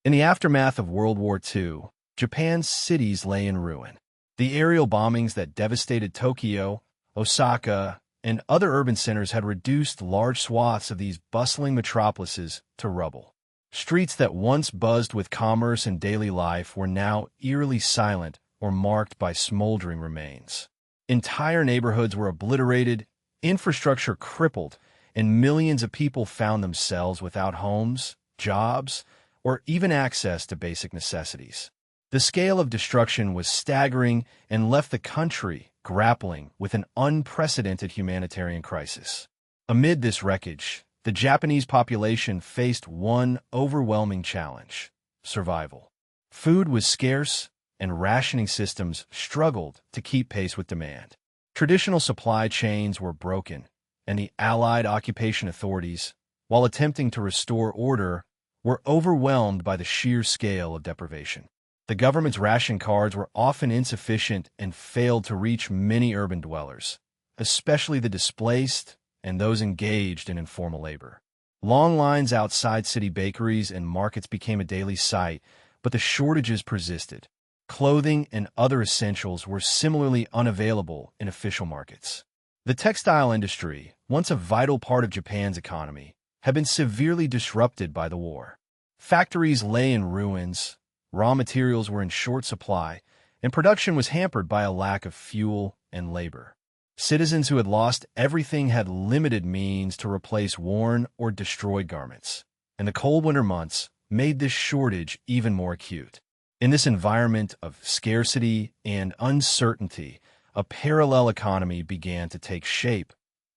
In the aftermath of World War II, Japan's cities lay in ruin. The aerial bombings that devastated Tokyo, Osaka, and other urban centers had reduced large swaths of these bustling metropolises to rubble. Streets that once buzzed with commerce and daily life were now eerily silent or marked by smoldering remains. Entire neighborhoods were obliterated, infrastructure crippled, and millions of people found themselves without homes, jobs, or even access to basic necessities. The scale of destruction was staggering and left the country grappling with an unprecedented humanitarian crisis. Amid this wreckage, the Japanese population faced one overwhelming challenge: survival. Food was scarce, and rationing systems struggled to keep pace with demand. Traditional supply chains were broken, and the Allied occupation authorities, while attempting to restore order, were overwhelmed by the sheer scale of deprivation. The government's ration cards were often insufficient and failed to reach many urban dwellers, especially the displaced and those engaged in informal labor. Long lines outside city bakeries and markets became a daily sight, but the shortages persisted. Clothing and other essentials were similarly unavailable in official markets. The textile industry, once a vital part of Japan's economy, had been severely disrupted by the war. Factories lay in ruins, raw materials were in short supply, and production was hampered by a lack of fuel and labor. Citizens who had lost everything had limited means to replace worn or destroyed garments, and the cold winter months made this shortage even more acute. In this environment of scarcity and uncertainty, a parallel economy began to take shape,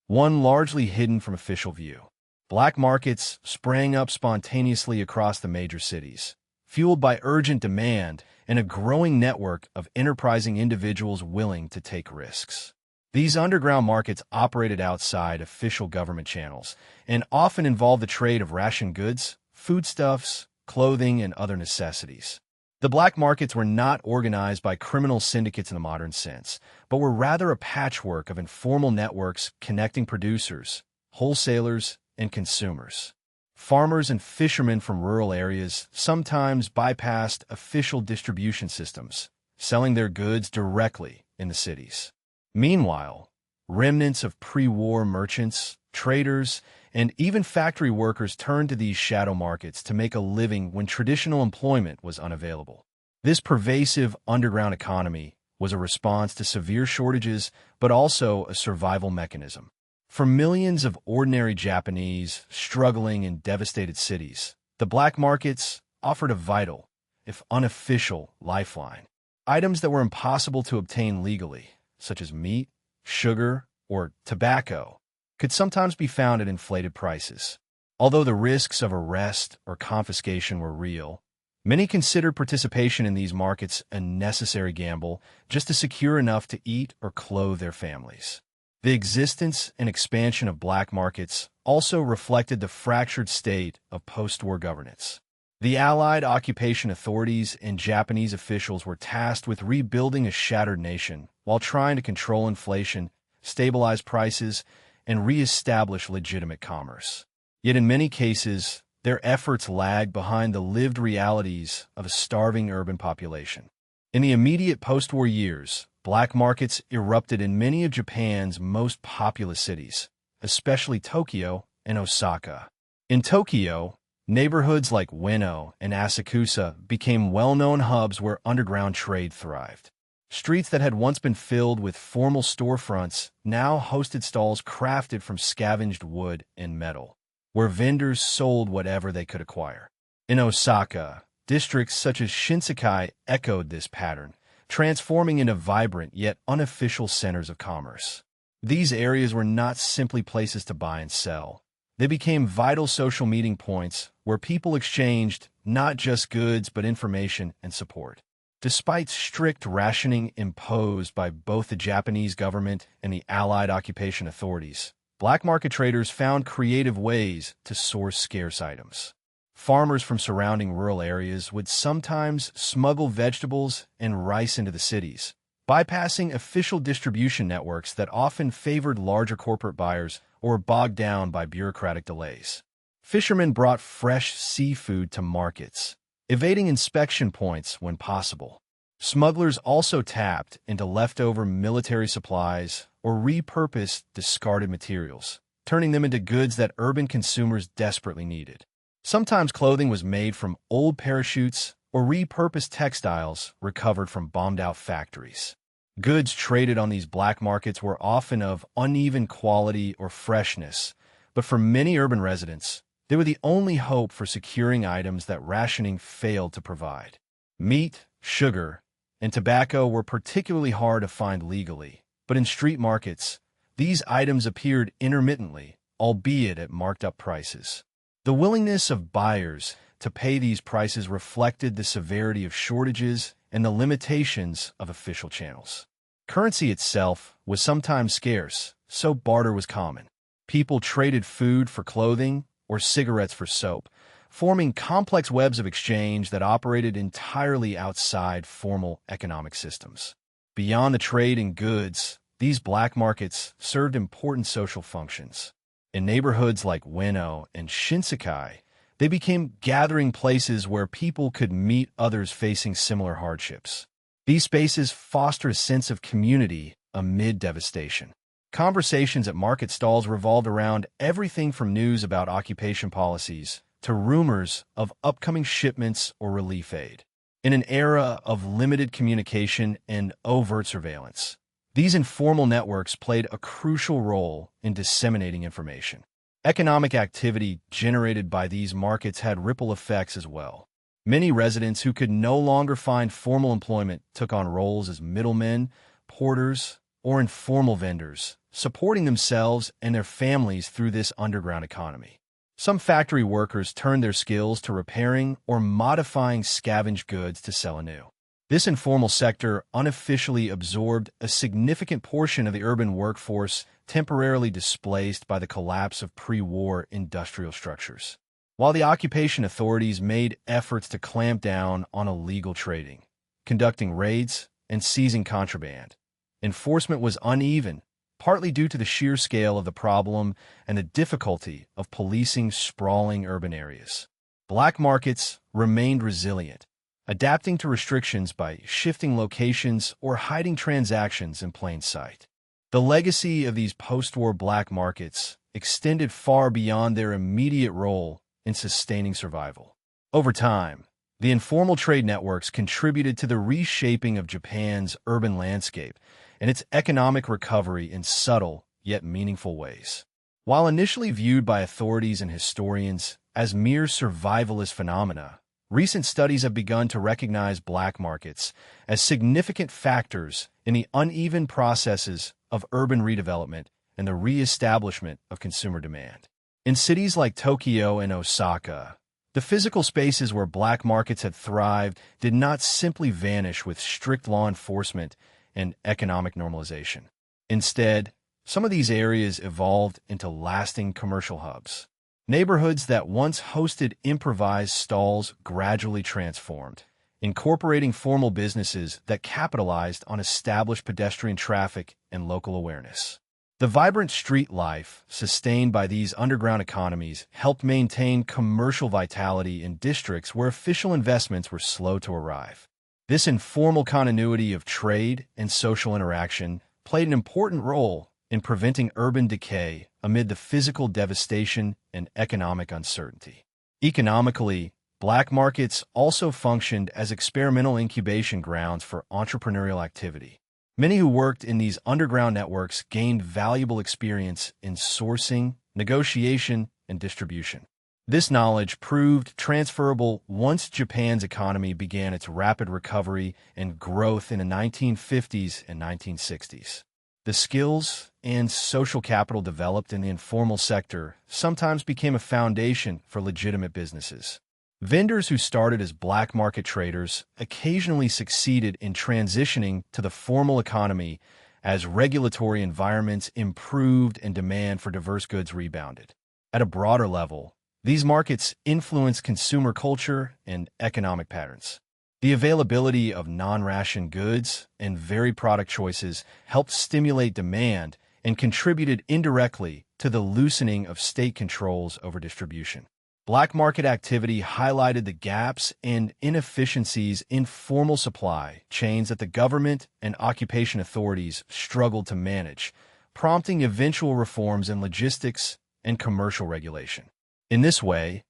one largely hidden from official view. Black markets sprang up spontaneously across the major cities, fueled by urgent demand and a growing network of enterprising individuals willing to take risks. These underground markets operated outside official government channels and often involved the trade of ration goods, foodstuffs, clothing, and other necessities. The black markets were not organized by criminal syndicates in the modern sense, but were rather a patchwork of informal networks connecting producers, wholesalers, and consumers. Farmers and fishermen from rural areas sometimes bypassed official distribution systems, selling their goods directly in the cities. Meanwhile, remnants of pre-war merchants, traders, and even factory workers turned to these shadow markets to make a living when traditional employment was unavailable. This pervasive underground economy was a response to severe shortages, but also a survival mechanism. For millions of ordinary Japanese struggling in devastated cities, the black markets offered a vital, if unofficial, lifeline. Items that were impossible to obtain legally, such as meat, sugar, or tobacco, could sometimes be found at inflated prices. Although the risks of arrest or confiscation were real, many considered participation in these markets a necessary gamble just to secure enough to eat or clothe their families. The existence and expansion of black markets also reflected the fractured state of post-war governance. The Allied occupation authorities and Japanese officials were tasked with rebuilding a shattered nation while trying to control inflation, stabilize prices, and re-establish legitimate commerce. Yet in many cases, their efforts lagged behind the lived realities of a starving urban population. In the immediate post-war years, black markets erupted in many of Japan's most populous cities, especially Tokyo and Osaka. In Tokyo, neighborhoods like Ueno and Asakusa became well-known hubs where underground trade thrived. Streets that had once been filled with formal storefronts now hosted stalls crafted from scavenged wood and metal, where vendors sold whatever they could acquire. In Osaka, districts such as Shinsekai echoed this pattern, transforming into vibrant yet unofficial centers of commerce. These areas were not simply places to buy and sell. They became vital social meeting points where people exchanged not just goods but information and support. Despite strict rationing imposed by both the Japanese government and the Allied occupation authorities, black market traders found creative ways to source scarce items. Farmers from surrounding rural areas would sometimes smuggle vegetables and rice into the cities, bypassing official distribution networks that often favored larger corporate buyers or were bogged down by bureaucratic delays. Fishermen brought fresh seafood to markets, evading inspection points when possible. Smugglers also tapped into leftover military supplies or repurposed discarded materials, turning them into goods that urban consumers desperately needed. Sometimes clothing was made from old parachutes or repurposed textiles recovered from bombed-out factories. Goods traded on these black markets were often of uneven quality or freshness, but for many urban residents, they were the only hope for securing items that rationing failed to provide. Meat, sugar, and tobacco were particularly hard to find legally, but in street markets, these items appeared intermittently, albeit at marked-up prices. The willingness of buyers to pay these prices reflected the severity of shortages and the limitations of official channels. Currency itself was sometimes scarce, so barter was common. People traded food for clothing or cigarettes for soap, forming complex webs of exchange that operated entirely outside formal economic systems. Beyond the trade in goods, these black markets served important social functions. In neighborhoods like Ueno and Shinsekai, they became gathering places where people could meet others facing similar hardships. These spaces fostered a sense of community amid devastation. Conversations at market stalls revolved around everything from news about occupation policies to rumors of upcoming shipments or relief aid. In an era of limited communication and overt surveillance, these informal networks played a crucial role in disseminating information. Economic activity generated by these markets had ripple effects as well. Many residents who could no longer find formal employment took on roles as middlemen, porters, or informal vendors, supporting themselves and their families through this underground economy. Some factory workers turned their skills to repairing or modifying scavenged goods to sell anew. This informal sector unofficially absorbed a significant portion of the urban workforce temporarily displaced by the collapse of pre-war industrial structures. While the occupation authorities made efforts to clamp down on illegal trading, conducting raids, and seizing contraband, enforcement was uneven, partly due to the sheer scale of the problem and the difficulty of policing sprawling urban areas. Black markets remained resilient, adapting to restrictions by shifting locations or hiding transactions in plain sight. The legacy of these post-war black markets extended far beyond their immediate role in sustaining survival. Over time, the informal trade networks contributed to the reshaping of Japan's urban landscape and its economic recovery in subtle yet meaningful ways. While initially viewed by authorities and historians as mere survivalist phenomena, recent studies have begun to recognize black markets as significant factors in the uneven processes of urban redevelopment and the reestablishment of consumer demand. In cities like Tokyo and Osaka, the physical spaces where black markets had thrived did not simply vanish with strict law enforcement and economic normalization. Instead, some of these areas evolved into lasting commercial hubs. Neighborhoods that once hosted improvised stalls gradually transformed, incorporating formal businesses that capitalized on established pedestrian traffic and local awareness. The vibrant street life sustained by these underground economies helped maintain commercial vitality in districts where official investments were slow to arrive. This informal continuity of trade and social interaction played an important role in preventing urban decay amid the physical devastation and economic uncertainty. Economically, black markets also functioned as experimental incubation grounds for entrepreneurial activity. Many who worked in these underground networks gained valuable experience in sourcing, negotiation, and distribution. This knowledge proved transferable once Japan's economy began its rapid recovery and growth in the 1950s and 1960s. The skills and social capital developed in the informal sector sometimes became a foundation for legitimate businesses. Vendors who started as black market traders occasionally succeeded in transitioning to the formal economy as regulatory environments improved and demand for diverse goods rebounded. At a broader level, these markets influenced consumer culture and economic patterns. The availability of non-ration goods and varied product choices helped stimulate demand and contributed indirectly to the loosening of state controls over distribution. Black market activity highlighted the gaps and inefficiencies in formal supply chains that the government and occupation authorities struggled to manage, prompting eventual reforms in logistics and commercial regulation. In this way,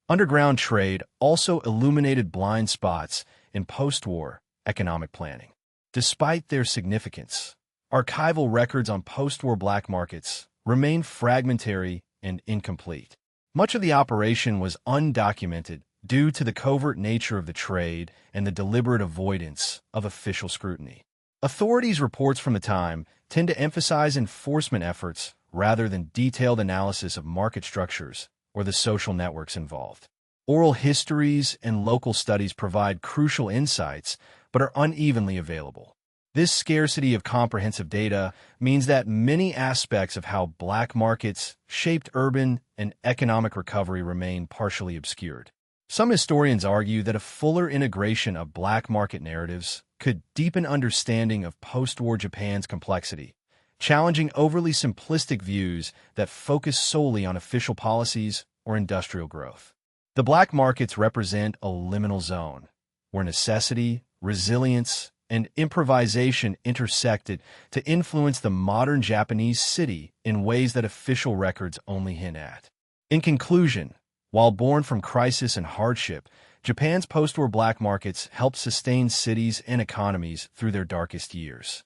underground trade also illuminated blind spots in post-war economic planning. Despite their significance, archival records on post-war black markets remain fragmentary and incomplete. Much of the operation was undocumented due to the covert nature of the trade and the deliberate avoidance of official scrutiny. Authorities' reports from the time tend to emphasize enforcement efforts rather than detailed analysis of market structures or the social networks involved. Oral histories and local studies provide crucial insights but are unevenly available. This scarcity of comprehensive data means that many aspects of how black markets shaped urban and economic recovery remain partially obscured. Some historians argue that a fuller integration of black market narratives could deepen understanding of post-war Japan's complexity, challenging overly simplistic views that focus solely on official policies or industrial growth. The black markets represent a liminal zone where necessity, resilience, and improvisation intersected to influence the modern Japanese city in ways that official records only hint at. In conclusion, while born from crisis and hardship, Japan's post-war black markets helped sustain cities and economies through their darkest years.